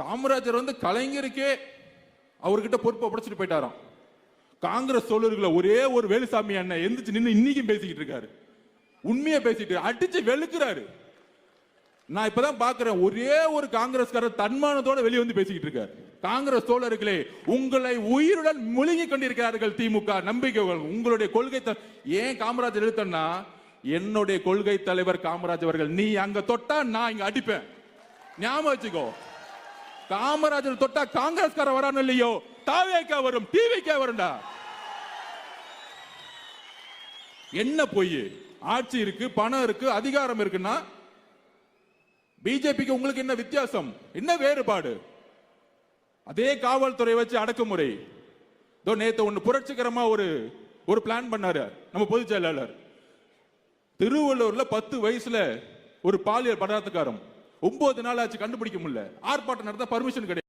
காமராஜர் கலைஞருக்கே அவர்கிட்ட பொறுப்பை படைச்சிட்டு போயிட்டாராம். காங்கிரஸ் தோழர்களை ஒரே ஒரு வேலுசாமி அண்ணன் எந்திரிச்சு நின்று இன்னைக்கும் பேசிக்கிட்டு இருக்காரு. உண்மையை பேசிட்டு அடிச்சு வெளுக்கிறாரு. நான் இப்பதான் பாக்குறேன், ஒரே ஒரு காங்கிரஸ்காரர் தன்மானத்தோட வெளியே வந்து பேசிக்கிட்டு இருக்காரு. காங்கிரஸ் தோழர்களே, உங்களை உயிருடன் முழுங்கி கொண்டிருக்கிறார்கள் திமுக நம்பிக்கைகள். உங்களுடைய கொள்கை ஏன் காமராஜர் எழுத்தன்னா, என்னுடைய கொள்கை தலைவர் காமராஜர் அவர்கள். நீ அங்க தொட்டா நான் இங்க அடிப்பேன், ஞாபகம் வச்சுக்கோ. காமராஜர் தொட்டா காங்கிரஸ்கார வரான்னு இல்லையோ, தாவேக்கா வரும், டிவிக்கா வரும்டா. என்ன பொய்? ஆட்சி இருக்கு, பணம் இருக்கு, அதிகாரம் இருக்குன்னா பிஜேபிக்கு உங்களுக்கு என்ன வித்தியாசம், என்ன வேறுபாடு? அதே காவல்துறை வச்சு அடக்குமுறை. நேத்து ஒன்னு புரட்சிகரமா ஒரு பிளான் பண்ணாரு நம்ம பொதுச் செயலாளர். திருவள்ளூர்ல 10 வயசுல ஒரு பாலியல் பலாத்காரம், 9 நாள் ஆச்சு கண்டுபிடிக்க முடியல. ஆர்ப்பாட்டம் நடத்த பர்மிஷன் கிடையாது.